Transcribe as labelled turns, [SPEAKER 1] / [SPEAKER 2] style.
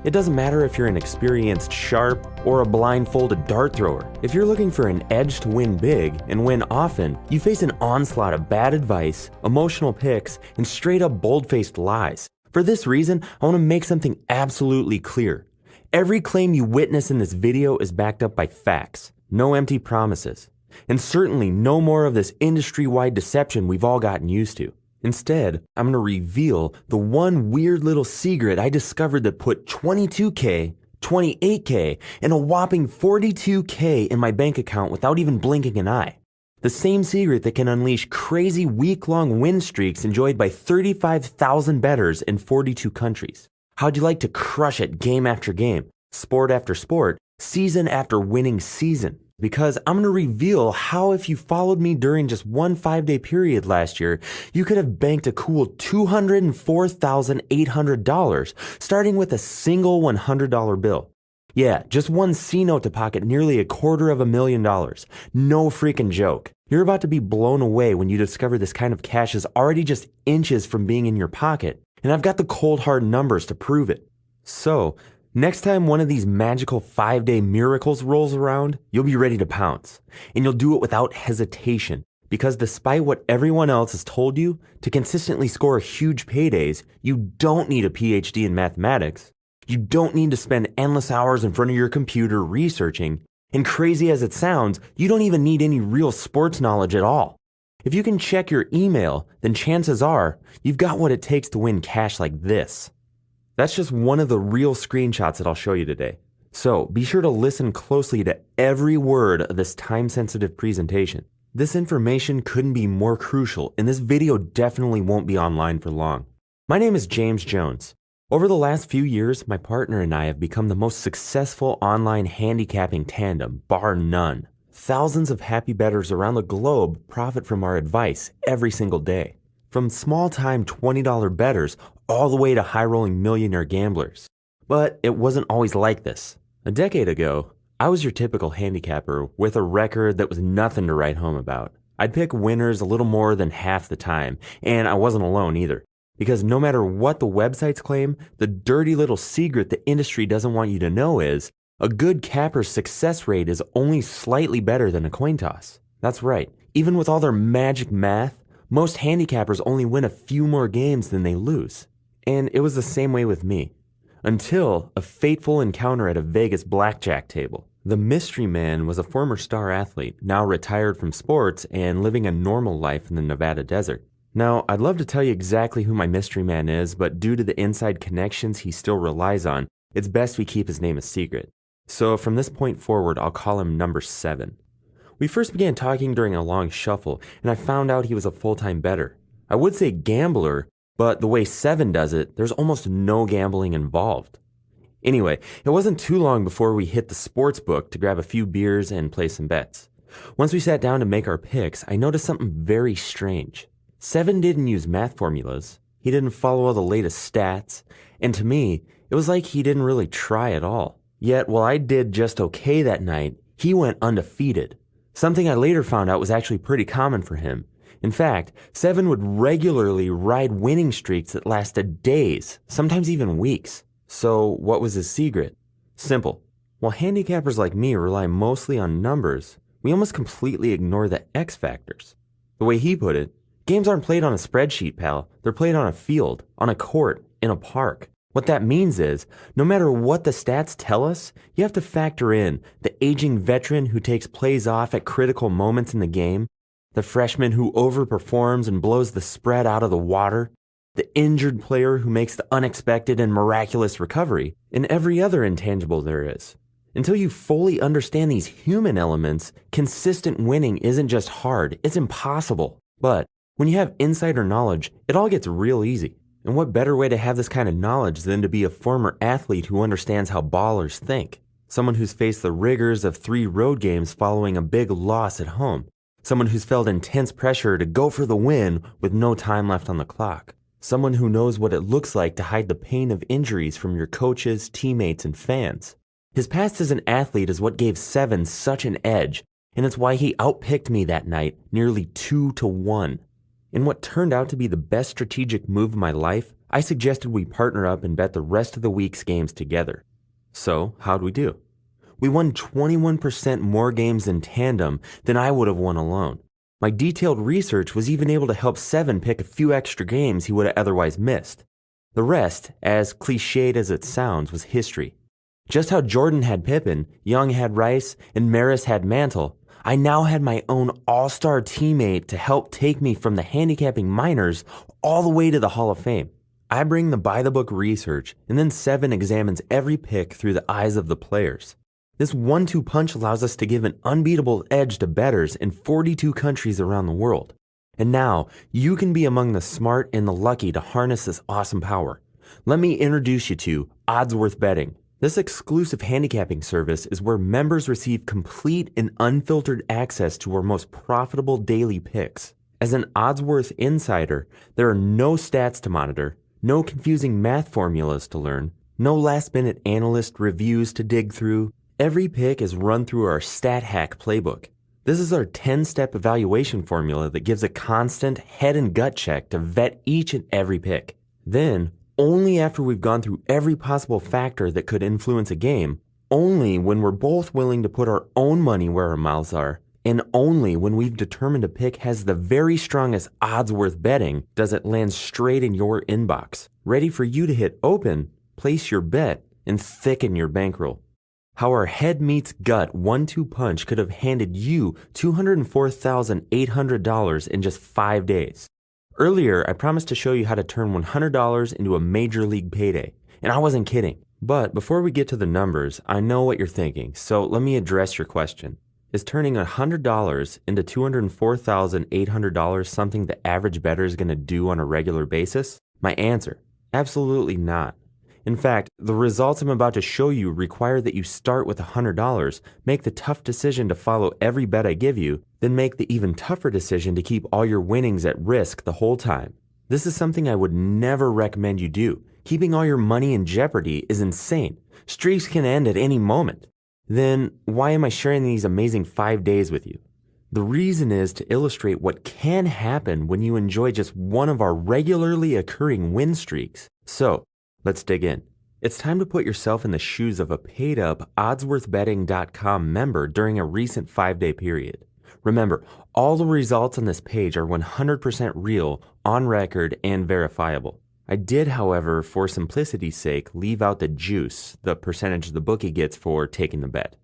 [SPEAKER 1] It doesn't matter if you're an experienced sharp or a blindfolded dart thrower. If you're looking for an edge to win big and win often, you face an onslaught of bad advice, emotional picks, and straight up bold-faced lies. For this reason, I want to make something absolutely clear. Every claim you witness in this video is backed up by facts, no empty promises, and certainly no more of this industry-wide deception we've all gotten used to. Instead, I'm going to reveal the one weird little secret I discovered that put 22K, 28K, and a whopping 42K in my bank account without even blinking an eye. The same secret that can unleash crazy week-long win streaks enjoyed by 35,000 bettors in 42 countries. How'd you like to crush it game after game, sport after sport, season after winning season? Because I'm going to reveal how if you followed me during just one 5-day period last year, you could have banked a cool $204,800 starting with a single $100 bill. Yeah, just one C-note to pocket nearly $250,000. No freaking joke. You're about to be blown away when you discover this kind of cash is already just inches from being in your pocket, and I've got the cold hard numbers to prove it. So, next time one of these magical 5-day miracles rolls around, you'll be ready to pounce. And you'll do it without hesitation. Because despite what everyone else has told you, to consistently score huge paydays, you don't need a PhD in mathematics. You don't need to spend endless hours in front of your computer researching. And crazy as it sounds, you don't even need any real sports knowledge at all. If you can check your email, then chances are you've got what it takes to win cash like this. That's just one of the real screenshots that I'll show you today. So be sure to listen closely to every word of this time-sensitive presentation. This information couldn't be more crucial, and this video definitely won't be online for long. My name is James Jones. Over the last few years, my partner and I have become the most successful online handicapping tandem, bar none. Thousands of happy bettors around the globe profit from our advice every single day. From small-time $20 bettors all the way to high-rolling millionaire gamblers. But it wasn't always like this. A decade ago, I was your typical handicapper with a record that was nothing to write home about. I'd pick winners a little more than half the time, and I wasn't alone either. Because no matter what the websites claim, the dirty little secret the industry doesn't want you to know is, a good capper's success rate is only slightly better than a coin toss. That's right. Even with all their magic math, most handicappers only win a few more games than they lose. And it was the same way with me. Until a fateful encounter at a Vegas blackjack table. The mystery man was a former star athlete, now retired from sports and living a normal life in the Nevada desert. Now, I'd love to tell you exactly who my mystery man is, but due to the inside connections he still relies on, it's best we keep his name a secret. So from this point forward, I'll call him number 7. We first began talking during a long shuffle, and I found out he was a full-time bettor. I would say gambler, but the way 7 does it, there's almost no gambling involved. Anyway, it wasn't too long before we hit the sports book to grab a few beers and play some bets. Once we sat down to make our picks, I noticed something very strange. 7 didn't use math formulas, he didn't follow all the latest stats, and to me, it was like he didn't really try at all. Yet, while I did just okay that night, he went undefeated. Something I later found out was actually pretty common for him. In fact, 7 would regularly ride winning streaks that lasted days, sometimes even weeks. So, what was his secret? Simple. While handicappers like me rely mostly on numbers, we almost completely ignore the X factors. The way he put it, games aren't played on a spreadsheet, pal. They're played on a field, on a court, in a park. What that means is, no matter what the stats tell us, you have to factor in the aging veteran who takes plays off at critical moments in the game, the freshman who overperforms and blows the spread out of the water, the injured player who makes the unexpected and miraculous recovery, and every other intangible there is. Until you fully understand these human elements, consistent winning isn't just hard, it's impossible. But when you have insider knowledge, it all gets real easy. And what better way to have this kind of knowledge than to be a former athlete who understands how ballers think? Someone who's faced the rigors of 3 road games following a big loss at home. Someone who's felt intense pressure to go for the win with no time left on the clock. Someone who knows what it looks like to hide the pain of injuries from your coaches, teammates, and fans. His past as an athlete is what gave 7 such an edge, and it's why he outpicked me that night nearly 2-1. In what turned out to be the best strategic move of my life, I suggested we partner up and bet the rest of the week's games together. So, how'd we do? We won 21% more games in tandem than I would have won alone. My detailed research was even able to help Seven pick a few extra games he would have otherwise missed. The rest, as cliched as it sounds, was history. Just how Jordan had Pippen, Young had Rice, and Maris had Mantle, I now had my own all-star teammate to help take me from the handicapping minors all the way to the Hall of Fame. I bring the by-the-book research, and then Seven examines every pick through the eyes of the players. This 1-2 punch allows us to give an unbeatable edge to bettors in 42 countries around the world. And now, you can be among the smart and the lucky to harness this awesome power. Let me introduce you to Odds Worth Betting. This exclusive handicapping service is where members receive complete and unfiltered access to our most profitable daily picks. As an Oddsworth insider, there are no stats to monitor, no confusing math formulas to learn, no last-minute analyst reviews to dig through. Every pick is run through our StatHack playbook. This is our 10-step evaluation formula that gives a constant head and gut check to vet each and every pick. Then, only after we've gone through every possible factor that could influence a game, only when we're both willing to put our own money where our mouths are, and only when we've determined a pick has the very strongest odds worth betting does it land straight in your inbox, ready for you to hit open, place your bet, and thicken your bankroll. How our head meets gut 1-2 punch could have handed you $204,800 in just 5 days. Earlier, I promised to show you how to turn $100 into a major league payday, and I wasn't kidding. But before we get to the numbers, I know what you're thinking, so let me address your question. Is turning $100 into $204,800 something the average bettor is going to do on a regular basis? My answer, absolutely not. In fact, the results I'm about to show you require that you start with $100, make the tough decision to follow every bet I give you, then make the even tougher decision to keep all your winnings at risk the whole time. This is something I would never recommend you do. Keeping all your money in jeopardy is insane. Streaks can end at any moment. Then why am I sharing these amazing 5 days with you? The reason is to illustrate what can happen when you enjoy just one of our regularly occurring win streaks. So, let's dig in. It's time to put yourself in the shoes of a paid-up oddsworthbetting.com member during a recent 5-day period. Remember, all the results on this page are 100% real, on record, and verifiable. I did, however, for simplicity's sake, leave out the juice, the percentage the bookie gets for taking the bet.